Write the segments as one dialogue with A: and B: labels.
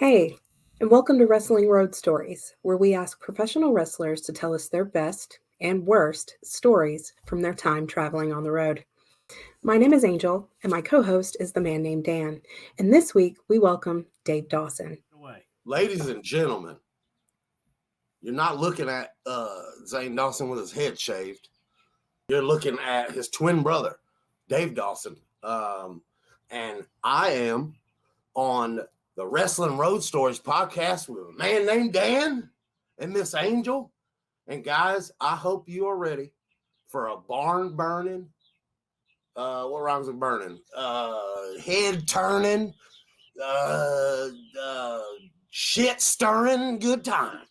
A: Hey, and welcome to Wrestling Road Stories, where we ask professional wrestlers to tell us their best and worst stories from their time traveling on the road. My name is Angel, and my co host is the man named Dan. And this week, we welcome Dave Dawson.
B: Ladies and gentlemen, you're not looking at Zane Dawson with his head shaved. You're looking at his twin brother, Dave Dawson. And I am on the Wrestling Road Stories podcast with a man named Dan and Miss Angel. And guys, I hope you are ready for a barn burning, what rhymes with burning? Head turning, shit stirring, good time.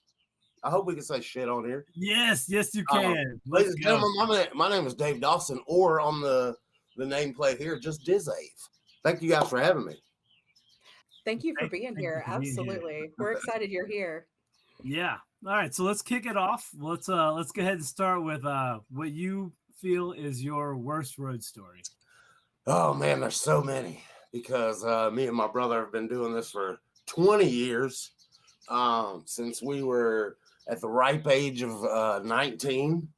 B: I hope we can say shit on here.
C: Yes, you can.
B: Ladies and gentlemen, my name is Dave Dawson, or on the nameplate here, just Dizave. Thank you guys for having me.
A: Thank you for being here. Absolutely. We're excited you're here.
C: Yeah. All right. So let's kick it off. Let's go ahead and start with what you feel is your worst road story.
B: Oh man, there's so many because me and my brother have been doing this for 20 years since we were at the ripe age of 19.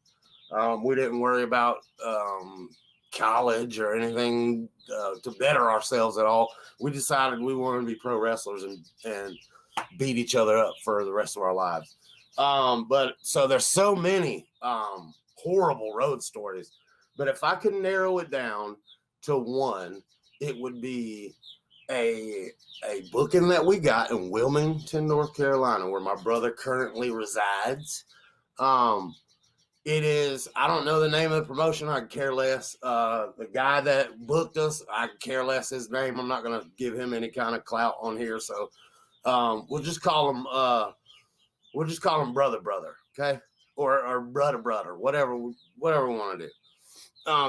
B: We didn't worry about college or anything to better ourselves at all. We decided we wanted to be pro wrestlers and beat each other up for the rest of our lives. But so there's so many horrible road stories. But if I could narrow it down to one, it would be a booking that we got in Wilmington, North Carolina, where my brother currently resides. It is, I don't know the name of the promotion. I could care less. The guy that booked us, I could care less his name. I'm not going to give him any kind of clout on here. So we'll just call him brother, okay? Or brother, whatever we want to do.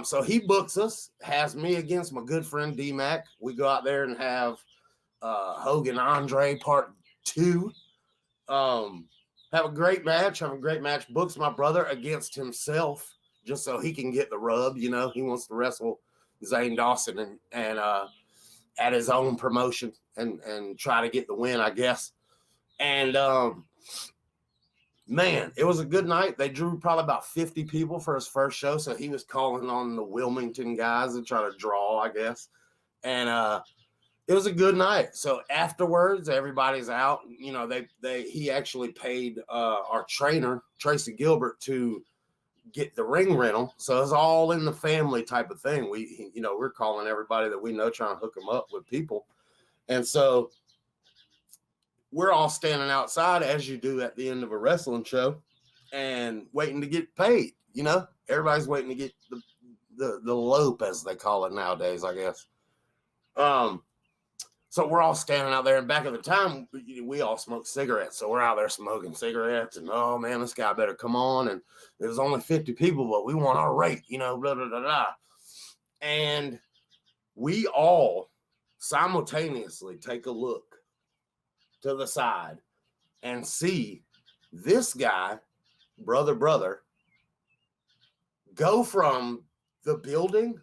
B: So he books us, has me against my good friend D-Mac. We go out there and have Hogan Andre Part 2. Have a great match. Books my brother against himself just so he can get the rub. You know, he wants to wrestle Zane Dawson and at his own promotion and try to get the win, I guess. And man, it was a good night. They drew probably about 50 people for his first show. So he was calling on the Wilmington guys to try to draw, I guess. And it was a good night. So afterwards, everybody's out. You know, he actually paid our trainer, Tracy Gilbert, to get the ring rental. So it's all in the family type of thing. We're calling everybody that we know, trying to hook them up with people. And so we're all standing outside, as you do at the end of a wrestling show, and waiting to get paid. You know, everybody's waiting to get the lope, as they call it nowadays, I guess. So we're all standing out there, and back at the time, we all smoked cigarettes. So we're out there smoking cigarettes, and oh man, this guy better come on. And there's only 50 people, but we want our rate, you know, blah, blah, blah, blah. And we all simultaneously take a look to the side and see this guy, brother, go from the building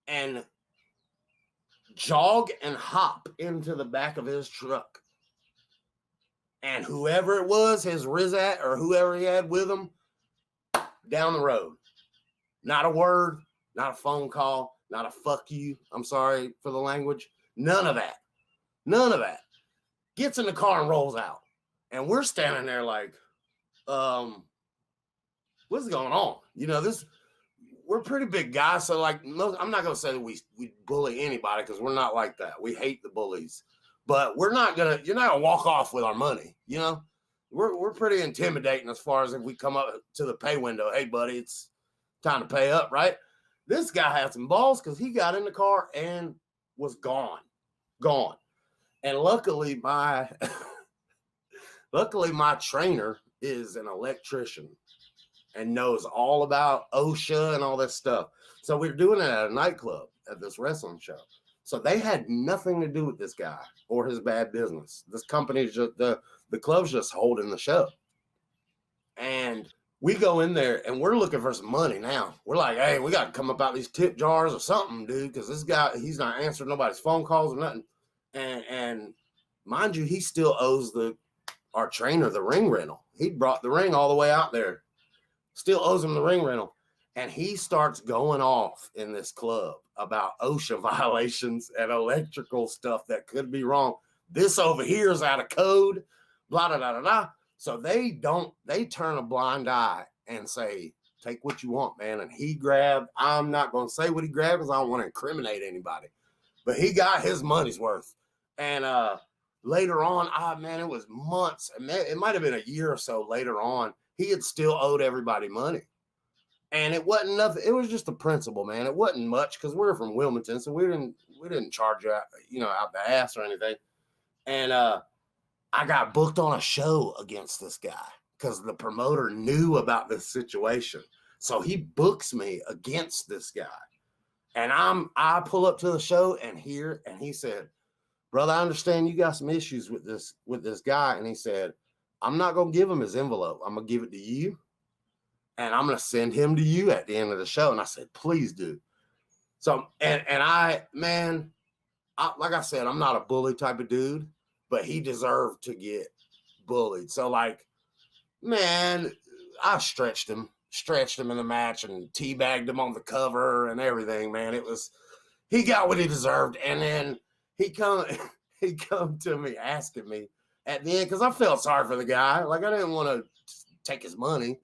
B: and jog and hop into the back of his truck. And whoever it was, his Rizat or whoever he had with him, down the road. Not a word, not a phone call, not a fuck you. I'm sorry for the language. None of that. Gets in the car and rolls out. And we're standing there like, what's going on? You know, we're pretty big guys. So like, I'm not going to say that we bully anybody because we're not like that. We hate the bullies, but you're not going to walk off with our money. You know, we're pretty intimidating as far as if we come up to the pay window. Hey buddy, it's time to pay up, right? This guy had some balls because he got in the car and was gone. And luckily my trainer is an electrician and knows all about OSHA and all this stuff. So we were doing it at a nightclub at this wrestling show. So they had nothing to do with this guy or his bad business. This company's just the club's just holding the show. And we go in there and we're looking for some money now. We're like, hey, we got to come up out these tip jars or something, dude, because this guy, he's not answering nobody's phone calls or nothing. And mind you, he still owes our trainer the ring rental. He brought the ring all the way out there. Still owes him the ring rental. And he starts going off in this club about OSHA violations and electrical stuff that could be wrong. This over here is out of code, blah, blah, blah, blah, blah. So they turn a blind eye and say, take what you want, man. And he grabbed, I'm not going to say what he grabbed because I don't want to incriminate anybody, but he got his money's worth. And later on, it was months. It might have been a year or so later on. He had still owed everybody money. And it wasn't nothing. It was just the principle, man. It wasn't much because we're from Wilmington, so we didn't charge you out the ass or anything. And I got booked on a show against this guy because the promoter knew about this situation. So he books me against this guy. And I pull up to the show and he said, brother, I understand you got some issues with this guy. And he said, I'm not going to give him his envelope. I'm going to give it to you. And I'm going to send him to you at the end of the show. And I said, please do. So, like I said, I'm not a bully type of dude, but he deserved to get bullied. So like, man, I stretched him in the match and teabagged him on the cover and everything, man. He got what he deserved. And then he come to me asking me at the end, because I felt sorry for the guy. Like, I didn't want to take his money,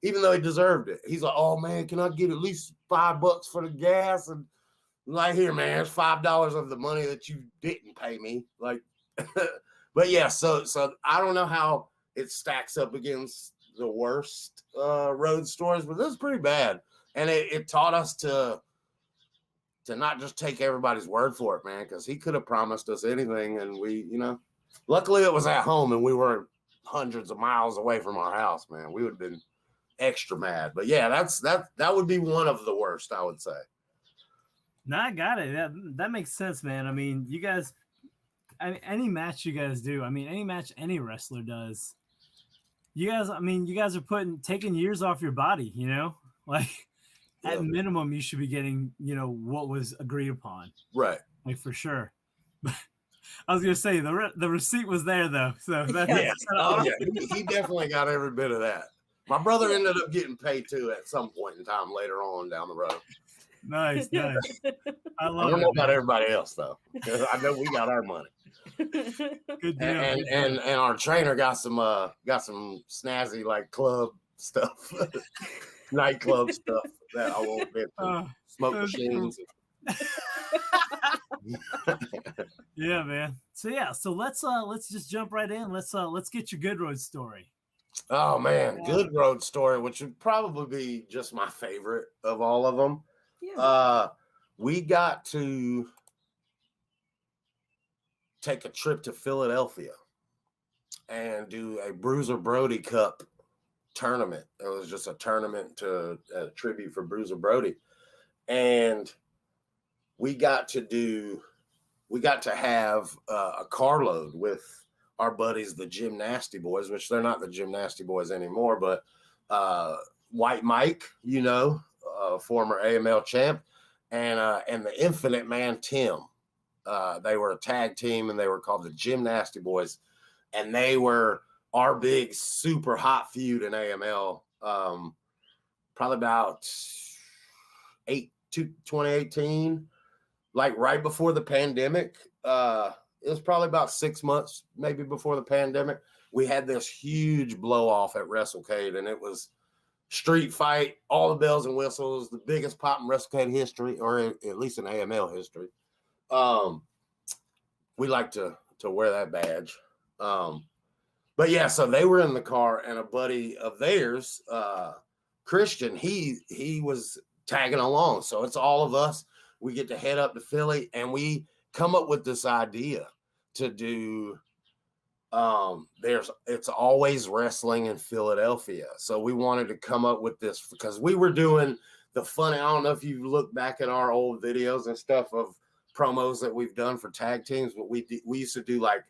B: even though he deserved it. He's like, oh, man, can I get at least $5 for the gas? And I'm like, here, man, it's $5 of the money that you didn't pay me. Like, but yeah, so I don't know how it stacks up against the worst road stories, but this is pretty bad. And it taught us to not just take everybody's word for it, man, because he could have promised us anything. And we, luckily it was at home and we weren't hundreds of miles away from our house, man. We would have been extra mad. But yeah, that would be one of the worst, I would say.
C: No, I got it. That makes sense, man. I mean, you guys, any match you guys do, any match any wrestler does, you guys are taking years off your body, like at minimum you should be getting, what was agreed upon.
B: Right.
C: Like for sure. I was going to say the receipt was there though. So that's
B: he definitely got every bit of that. My brother ended up getting paid too at some point in time later on down the road.
C: Nice. I
B: don't know about everybody else though. I know we got our money.
C: Good deal.
B: And our trainer got some snazzy like club stuff, nightclub stuff that I won't get to. Smoke machines.
C: Yeah, man. So let's just jump right in. Let's get your good road story.
B: Oh man, good road story, which would probably be just my favorite of all of them. Yeah. We got to take a trip to Philadelphia and do a Bruiser Brody Cup tournament. It was just a tournament to tribute for Bruiser Brody. And we got to have a carload with our buddies, the Gymnasty Boys, which they're not the Gymnasty Boys anymore, but White Mike, former AML champ, and the Infinite Man Tim. They were a tag team, and they were called the Gymnasty Boys, and they were our big super hot feud in AML. Probably about 2018, like right before the pandemic. It was probably about 6 months, maybe before the pandemic. We had this huge blow off at WrestleCade, and it was street fight, all the bells and whistles, the biggest pop in WrestleCade history, or at least in AML history. We like to wear that badge. But yeah, so they were in the car, and a buddy of theirs, Christian, he was tagging along. So it's all of us. We get to head up to Philly, and we come up with this idea to do it's always wrestling in Philadelphia. So we wanted to come up with this because we were doing the funny, I don't know if you look back at our old videos and stuff of promos that we've done for tag teams, but we used to do like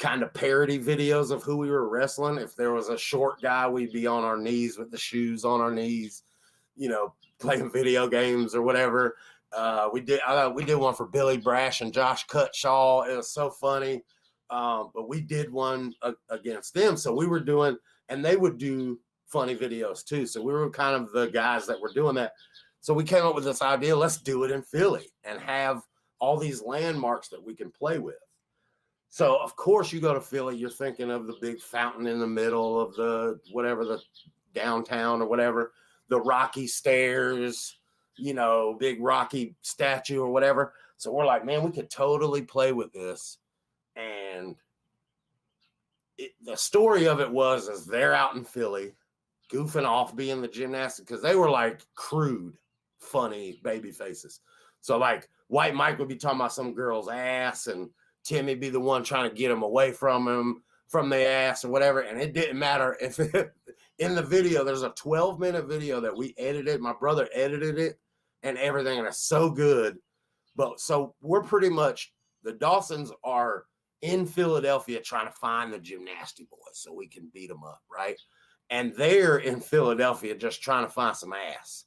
B: kind of parody videos of who we were wrestling. If there was a short guy, we'd be on our knees with the shoes on our knees, playing video games or whatever. We did one for Billy Brash and Josh Cutshaw. It was so funny. But we did one against them. So we were doing, and they would do funny videos too. So we were kind of the guys that were doing that. So we came up with this idea, let's do it in Philly and have all these landmarks that we can play with. So of course you go to Philly, you're thinking of the big fountain in the middle of the, whatever, the downtown or whatever, the Rocky stairs, you know, big Rocky statue or whatever. So we're like, man, we could totally play with this. And the story of it was, is they're out in Philly goofing off, being the gymnastic, because they were like crude, funny baby faces. So like White Mike would be talking about some girl's ass, and Timmy be the one trying to get him away from him, from the ass or whatever. And it didn't matter if in the video, there's a 12-minute video that we edited. My brother edited it and everything. And it's so good. But so we're pretty much, the Dawsons are in Philadelphia trying to find the gymnastic boys so we can beat them up, right? And they're in Philadelphia just trying to find some ass.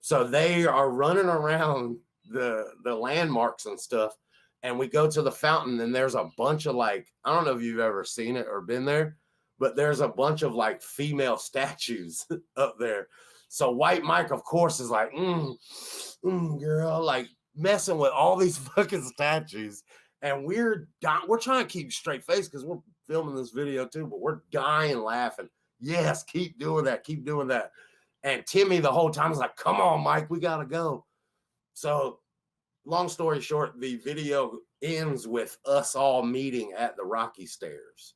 B: So they are running around the landmarks and stuff. And we go to the fountain, and there's a bunch of, like, I don't know if you've ever seen it or been there, but there's a bunch of like female statues up there. So White Mike, of course, is like, girl, like messing with all these fucking statues. And we're trying to keep straight face because we're filming this video too, but we're dying laughing. Yes, keep doing that. Keep doing that. And Timmy the whole time is like, come on, Mike, we got to go. So long story short, the video ends with us all meeting at the Rocky Stairs.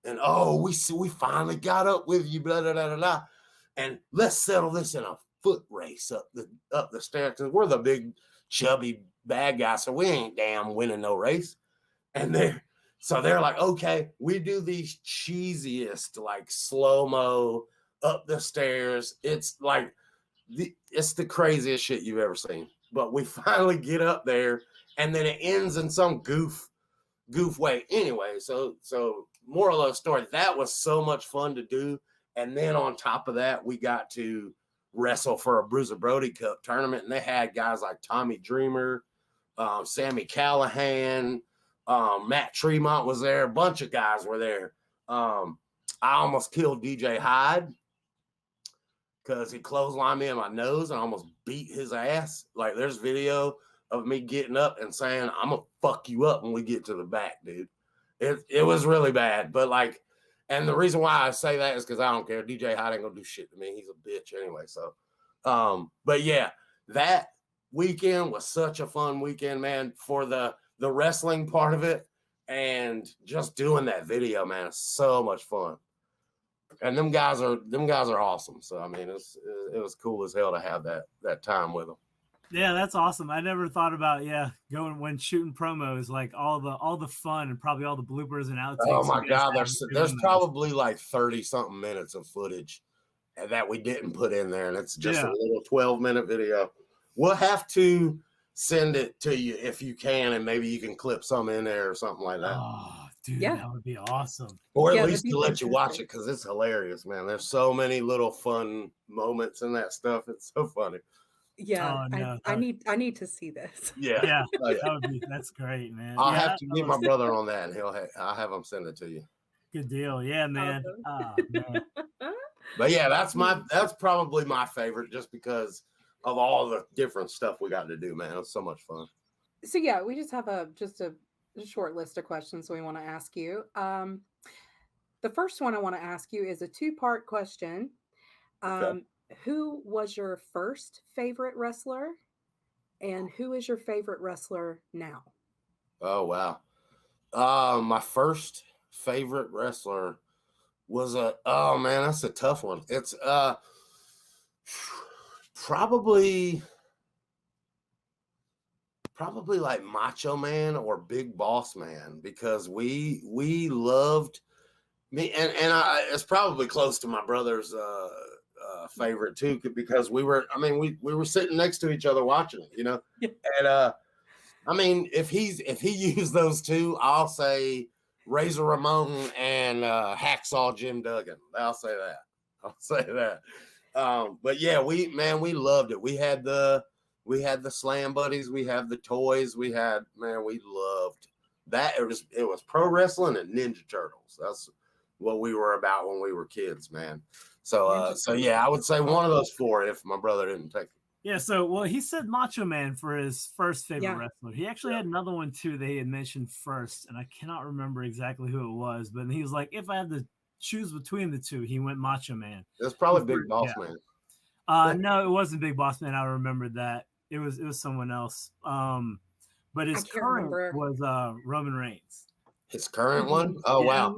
B: And, we finally got up with you, blah, blah, blah, blah. And let's settle this in a foot race up the stairs, because we're the big, chubby, bad guy, so we ain't damn winning no race. And they're like, okay, we do these cheesiest, like, slow-mo up the stairs. It's like, it's the craziest shit you've ever seen. But we finally get up there, and then it ends in some goof way. Anyway, so moral of the story, that was so much fun to do. And then on top of that, we got to wrestle for a Bruiser Brody Cup tournament, and they had guys like Tommy Dreamer, Sammy Callahan, Matt Tremont was there. A bunch of guys were there. I almost killed DJ Hyde because he clotheslined me in my nose and I almost beat his ass. Like, there's video of me getting up and saying, I'm going to fuck you up when we get to the back, dude. It was really bad. But, like, and the reason why I say that is because I don't care. DJ Hyde ain't going to do shit to me. He's a bitch anyway. So, but yeah, that weekend was such a fun weekend, man, for the wrestling part of it. And just doing that video, man, it's so much fun. And them guys are awesome. So I mean, it was cool as hell to have that time with them.
C: Yeah, that's awesome. I never thought about going when shooting promos, like all the fun and probably all the bloopers and outtakes.
B: Oh my god, there's probably like 30 something minutes of footage that we didn't put in there, and it's just a little 12-minute video. We'll have to send it to you if you can, and maybe you can clip some in there or something like that.
C: Oh, dude, that would be awesome.
B: Or at least to let you watch it, because it's hilarious, man. There's so many little fun moments in that stuff. It's so funny.
A: Yeah, I need to see this.
C: Yeah, that's great, man.
B: I'll have to get my brother on that, and I'll have him send it to you.
C: Good deal, yeah, man. Man.
B: But yeah, that's probably my favorite, just because of all the different stuff we got to do, man. It was so much fun.
A: So yeah, we just have a short list of questions we want to ask you. The first one I want to ask you is a 2-part question. Okay. Who was your first favorite wrestler, and who is your favorite wrestler now?
B: Oh, wow. My first favorite wrestler was that's a tough one. It's probably like Macho Man or Big Boss Man, because we loved me, and it's probably close to my brother's favorite too, because we were sitting next to each other watching it, you know. And I mean, if he used those two, I'll say Razor Ramon and Hacksaw Jim Duggan. I'll say that. But yeah, we loved it. We had the Slam Buddies, we had the toys, we loved it was pro wrestling and Ninja Turtles. That's what we were about when we were kids, man. So yeah, I would say one of those four if my brother didn't take it.
C: Yeah, so he said Macho Man for his first favorite wrestler. He actually had another one too that he had mentioned first, and I cannot remember exactly who it was, but he was like, if I had to choose between the two, he went Macho Man.
B: It's probably Big Boss Man.
C: No, it wasn't Big Boss Man. I remembered that. It was someone else. But his current was Roman Reigns.
B: His current one? Oh wow.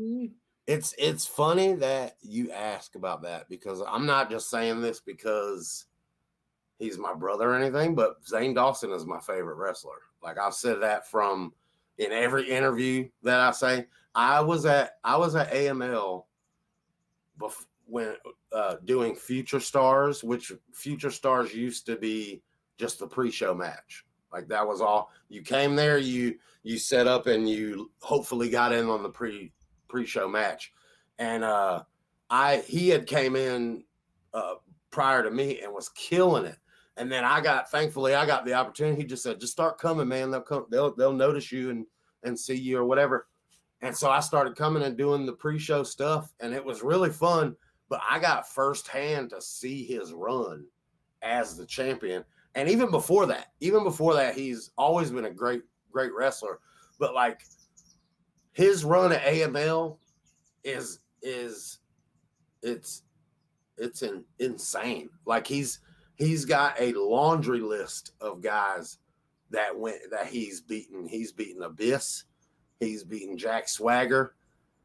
B: It's funny that you ask about that, because I'm not just saying this because he's my brother or anything, but Zane Dawson is my favorite wrestler. Like I've said that from in every interview that I say. I was at AML when doing Future Stars, which Future Stars used to be just the pre-show match. Like that was all. You came there, you set up, and you hopefully got in on the pre-show match. And he had came in prior to me and was killing it. And then thankfully I got the opportunity. He just said, just start coming, man. They'll notice you and see you or whatever. And so I started coming and doing the pre-show stuff, and it was really fun. But I got firsthand to see his run as the champion. And even before that, he's always been a great wrestler. But like his run at AML it's insane. Like he's got a laundry list of guys that he's beaten. He's beaten Abyss. He's beaten Jack Swagger.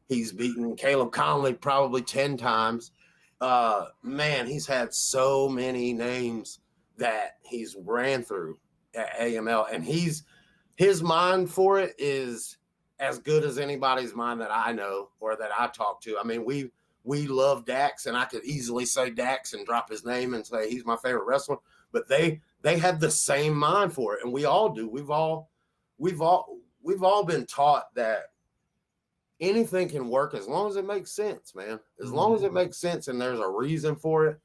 B: He's beaten Caleb Conley probably 10 times. Man, he's had so many names that he's ran through at AML, and his mind for it is as good as anybody's mind that I know or that I talk to. I mean, we love Dax, and I could easily say Dax and drop his name and say he's my favorite wrestler, but they have the same mind for it, and we all do. We've all been taught that anything can work as long as it makes sense, man. As long as it makes sense and there's a reason for it,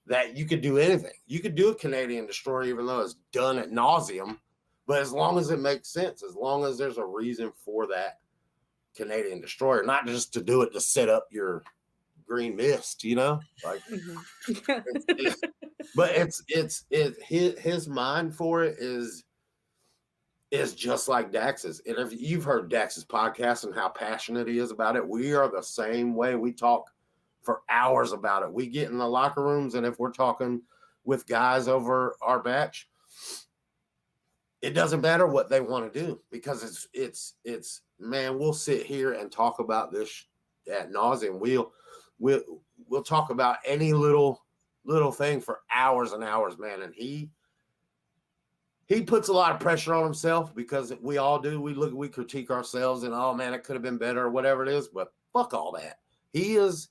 B: that you could do anything. You could do a Canadian Destroyer, even though it's done ad nauseum, but as long as it makes sense, as long as there's a reason for that Canadian Destroyer, not just to do it to set up your green mist, like. But his mind for it is just like Dax's. And if you've heard Dax's podcast and how passionate he is about it, we are the same way. We talk for hours about it. We get in the locker rooms, and if we're talking with guys over our batch, it doesn't matter what they want to do, because it's man, we'll sit here and talk about this ad nauseum. We'll talk about any little thing for hours and hours, man. And he puts a lot of pressure on himself, because we all do. We critique ourselves and, oh man, it could have been better or whatever it is, but fuck all that. He is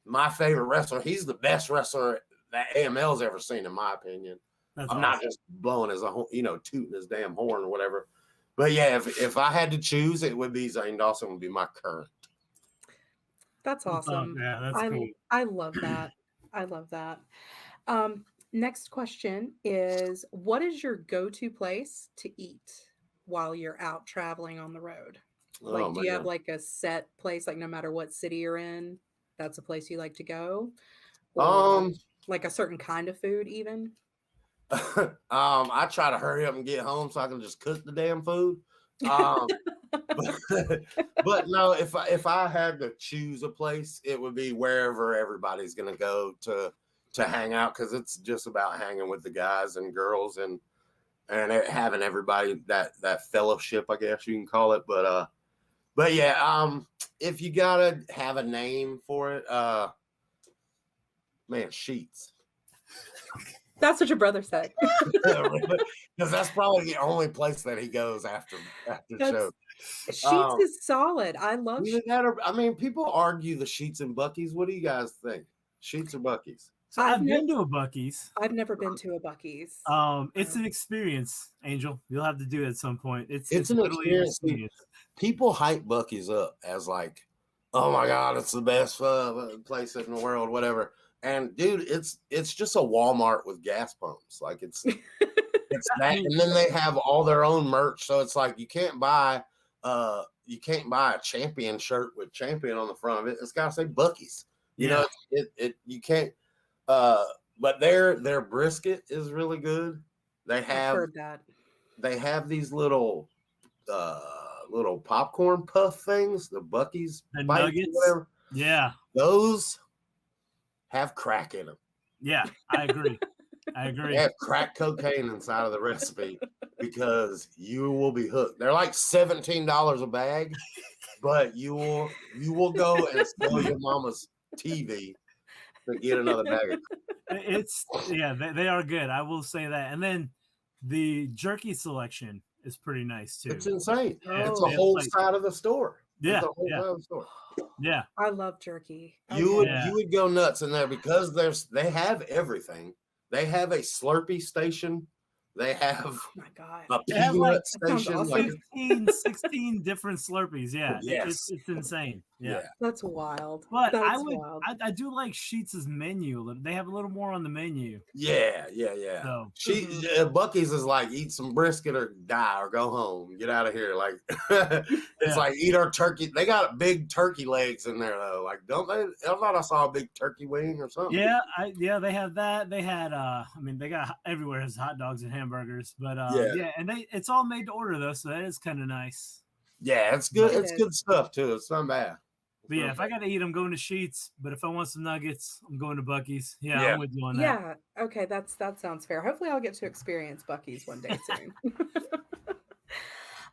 B: my favorite wrestler. He's the best wrestler that AML's ever seen, in my opinion. I'm not just blowing his, tooting his damn horn or whatever. But yeah, if I had to choose, it would be Zane Dawson would be my current.
A: That's awesome.
C: Yeah, that's cool.
A: I love that. I love that. Next question is, what is your go-to place to eat while you're out traveling on the road? Like, do you have like a set place, like no matter what city you're in, that's a place you like to go? Or like a certain kind of food even?
B: I try to hurry up and get home so I can just cook the damn food. But no, if I had to choose a place, it would be wherever everybody's going to go to hang out, because it's just about hanging with the guys and girls and having everybody that fellowship, I guess you can call it. But yeah, if you gotta have a name for it, man, Sheets.
A: That's what your brother said.
B: Because that's probably the only place that he goes after show.
A: Sheets is solid. I love Sheets.
B: I mean, people argue the Sheets and Buc-ee's. What do you guys think? Sheets or Buc-ee's?
C: So I've been to a Buc-ee's.
A: I've never been to a Buc-ee's.
C: It's an experience, Angel. You'll have to do it at some point. It's
B: an experience. People hype Buc-ee's up as like, oh my God, it's the best place in the world, whatever. And dude, it's just a Walmart with gas pumps. Like it's that, and then they have all their own merch. So it's like you can't buy you can't buy a champion shirt with champion on the front of it. It's got to say Buc-ee's. You know, you can't. But their brisket is really good.
A: I've heard that.
B: They have these little popcorn puff things, the Buc-ee's
C: The
B: bites or
C: nuggets.
B: whatever.
C: Yeah.
B: Those have crack in them.
C: Yeah, I agree.
B: They have crack cocaine inside of the recipe because you will be hooked. They're like $17 a bag, but you will go and steal your mama's TV to get another bag.
C: They are good. I will say that. And then the jerky selection is pretty nice too.
B: It's insane.
C: Yeah,
B: it's a whole side of the store.
C: Yeah,
B: It's a whole side of the store.
C: Yeah.
A: I love jerky.
B: You would go nuts in there because they have everything. They have a Slurpee station. They have
A: Oh my God.
B: a peanut station.
A: awesome.
B: Like
C: 16 different Slurpees. Yeah.
B: Yes.
C: It's insane. Yeah.
A: That's wild.
C: But
A: That's wild.
C: I do like Sheetz' menu. They have a little more on the menu.
B: Yeah.
C: So
B: Buc-ee's is like eat some brisket or die or go home. Get out of here. Like it's like eat our turkey. They got big turkey legs in there though. Like don't they? I thought I saw a big turkey wing or something.
C: Yeah, they have that. They had they got everywhere has hot dogs and hamburgers, but and it's all made to order though, so that is kind of nice.
B: Yeah, it's good. It's good stuff too. It's not bad.
C: But yeah, if I got to eat, I'm going to Sheetz. But if I want some nuggets, I'm going to Buc-ee's. Yeah, I'm with you on that.
A: Yeah, okay, that sounds fair. Hopefully, I'll get to experience Buc-ee's one day soon.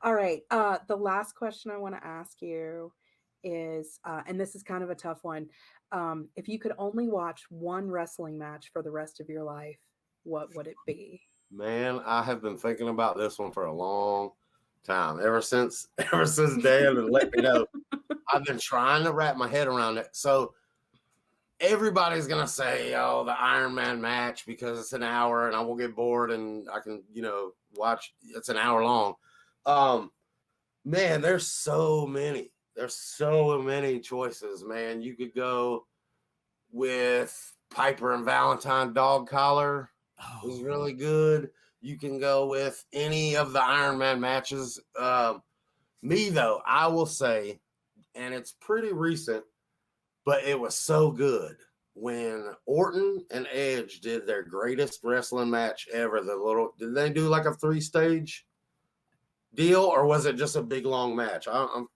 A: All right, the last question I want to ask you is, and this is kind of a tough one. If you could only watch one wrestling match for the rest of your life, what would it be?
B: Man, I have been thinking about this one for a long time. Ever since Dan and let me know. I've been trying to wrap my head around it. So everybody's gonna say, "Oh, the Iron Man match," because it's an hour and I won't get bored and I can, watch. It's an hour long. Man, there's so many. There's so many choices. Man, you could go with Piper and Valentine dog collar. It was really good. You can go with any of the Iron Man matches. Me though, I will say. And it's pretty recent, but it was so good when Orton and Edge did their greatest wrestling match ever. Did they do like a 3-stage deal, or was it just a big long match? I'm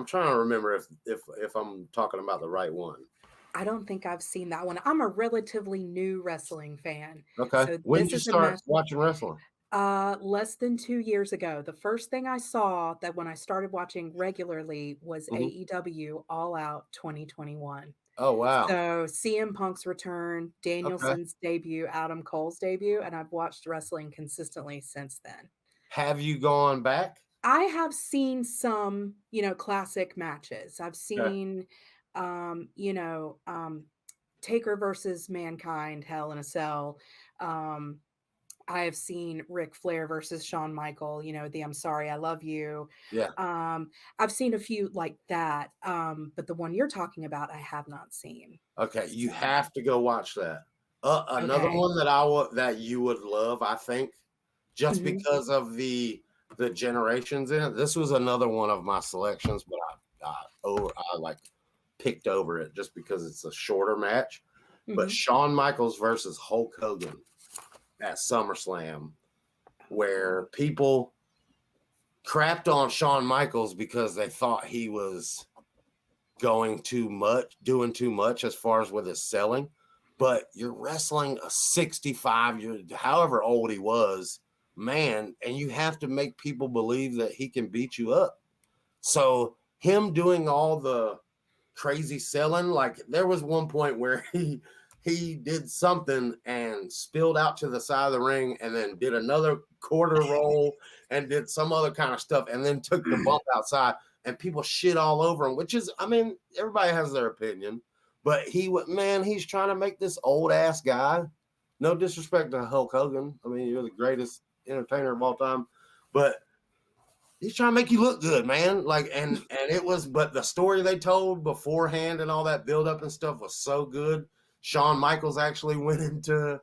B: trying to remember if I'm talking about the right one.
A: I don't think I've seen that one. I'm a relatively new wrestling fan.
B: Okay,
A: so
B: when did you start watching wrestling?
A: Less than 2 years ago. The first thing I saw that when I started watching regularly was AEW All Out 2021.
B: Oh, wow.
A: So CM Punk's return, Danielson's debut, Adam Cole's debut, and I've watched wrestling consistently since then.
B: Have you gone back?
A: I have seen some, classic matches. I've seen, Taker versus Mankind, Hell in a Cell. I have seen Ric Flair versus Shawn Michael, the I'm Sorry, I Love You.
B: Yeah.
A: I've seen a few like that. But the one you're talking about, I have not seen.
B: Okay. You have to go watch that. Another one that you would love, I think, just because of the generations in it. This was another one of my selections, but I picked over it just because it's a shorter match. But Shawn Michaels versus Hulk Hogan at SummerSlam, where people crapped on Shawn Michaels because they thought he was doing too much as far as with his selling. But you're wrestling a 65-year, however old he was, man, and you have to make people believe that he can beat you up. So him doing all the crazy selling, like there was one point where he did something and spilled out to the side of the ring and then did another quarter roll and did some other kind of stuff and then took the bump outside and people shit all over him, which is, everybody has their opinion, but he's trying to make this old ass guy. No disrespect to Hulk Hogan. You're the greatest entertainer of all time, but he's trying to make you look good, man. But the story they told beforehand and all that build up and stuff was so good. Shawn Michaels actually went into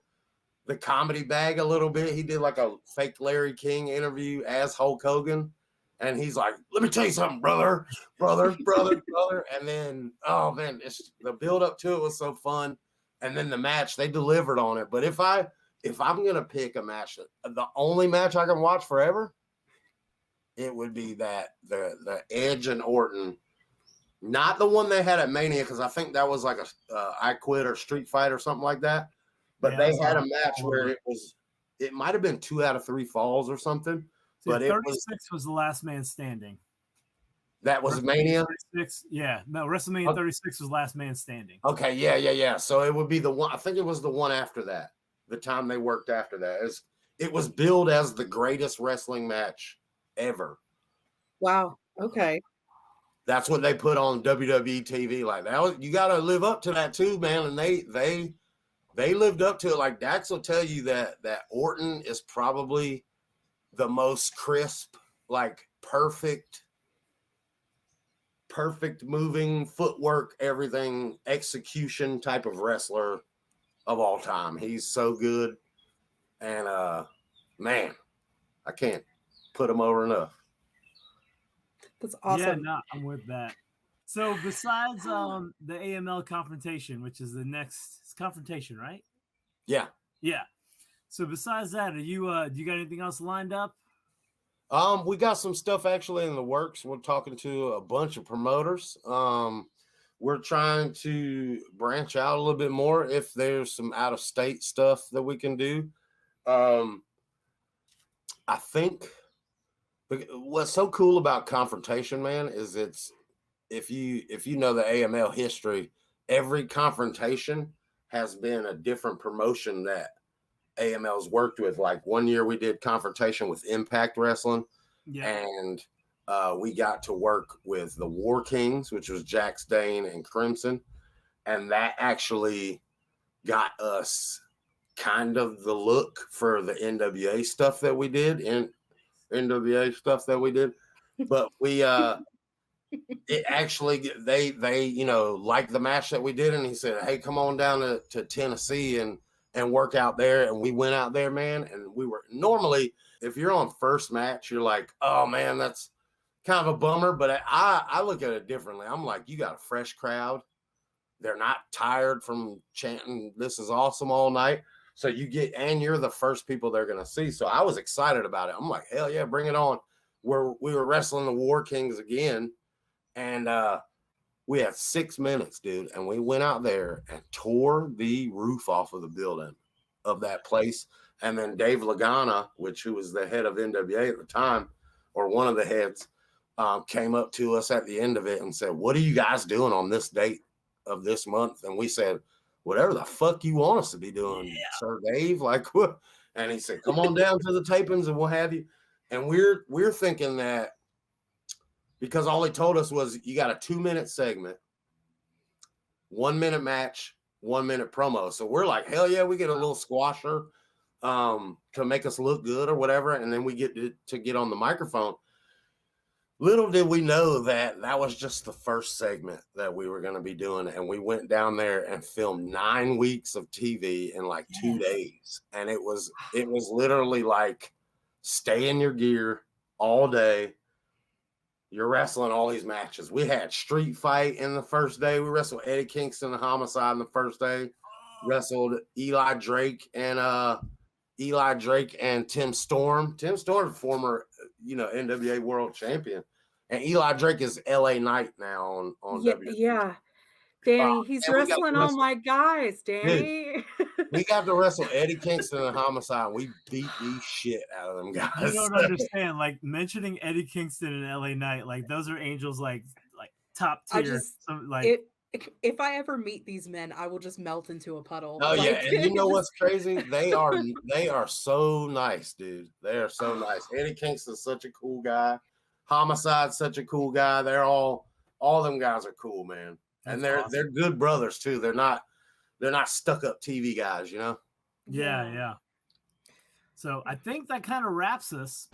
B: the comedy bag a little bit. He did like a fake Larry King interview as Hulk Hogan. And he's like, let me tell you something, brother. And then, oh man, the build up to it was so fun. And then the match, they delivered on it. But if I'm gonna pick a match, the only match I can watch forever, it would be that the Edge and Orton, not the one they had at Mania, because I think that was like a I Quit or Street Fight or something like that. But they had a match where it might have been 2 out of 3 falls or something.
C: So
B: but
C: 36 was the last man standing.
B: That was Mania?
C: 36, yeah. No, WrestleMania 36 was last man standing.
B: Okay, yeah. So it would be the one, I think it was the one after that, the time they worked after that. It was billed as the greatest wrestling match ever.
A: Wow. Okay.
B: That's what they put on WWE TV. Like that you got to live up to that too, man. And they lived up to it. Like Dax will tell you that Orton is probably the most crisp, like perfect moving footwork, everything, execution type of wrestler of all time. He's so good. And man, I can't put him over enough.
A: That's awesome.
C: Yeah, no, I'm with that. So besides the AML confrontation, which is the next confrontation, right?
B: Yeah.
C: So besides that, do you got anything else lined up?
B: We got some stuff actually in the works. We're talking to a bunch of promoters. We're trying to branch out a little bit more if there's some out of state stuff that we can do. I think what's so cool about confrontation, man, is if you know the AML history, every confrontation has been a different promotion that AML's worked with. Like one year we did confrontation with Impact Wrestling, and we got to work with the War Kings, which was Jax Dane and Crimson, and that actually got us kind of the look for the NWA stuff that we did. But we it actually they liked the match that we did, and he said, hey, come on down to Tennessee and work out there. And we went out there, man, and we were normally, if you're on first match, you're like, oh man, that's kind of a bummer. But I look at it differently. I'm like, you got a fresh crowd. They're not tired from chanting this is awesome all night. So you're the first people they're gonna see. So I was excited about it. I'm like, hell yeah, bring it on. We were wrestling the War Kings again, and we had 6 minutes, dude, and we went out there and tore the roof off of the building of that place. And then Dave Lagana, who was the head of NWA at the time, or one of the heads, came up to us at the end of it and said, what are you guys doing on this date of this month? And we said, whatever the fuck you want us to be doing, Sir Dave. Like, what? And he said, come on down to the tapings and what have you. And we're thinking that, because all he told us was you got a 2-minute segment, 1-minute match, 1-minute promo. So we're like, hell yeah, we get a little squasher to make us look good or whatever. And then we get to get on the microphone. Little did we know that was just the first segment that we were going to be doing. And we went down there and filmed 9 weeks of TV in like 2 days. And it was literally like, stay in your gear all day. You're wrestling all these matches. We had Street Fight in the first day. We wrestled Eddie Kingston and Homicide in the first day. Wrestled Eli Drake and Tim Storm. Tim Storm, former NWA World Champion, and Eli Drake is LA Knight now on WWE.
A: Yeah. Danny, he's wrestling all my guys, Danny.
B: Dude, we got to wrestle Eddie Kingston and Homicide, and we beat the shit out of them guys.
C: You don't understand. Like, mentioning Eddie Kingston and LA Knight, like, those are Angel's, like top tier.
A: If I ever meet these men, I will just melt into a puddle.
B: Oh, yeah. And you know what's crazy? They are so nice, dude. They are so nice. Eddie Kingston's such a cool guy. Homicide's such a cool guy. They're all them guys are cool, man. And they're good brothers too. They're not stuck up TV guys,
C: Yeah. So I think that kind of wraps us.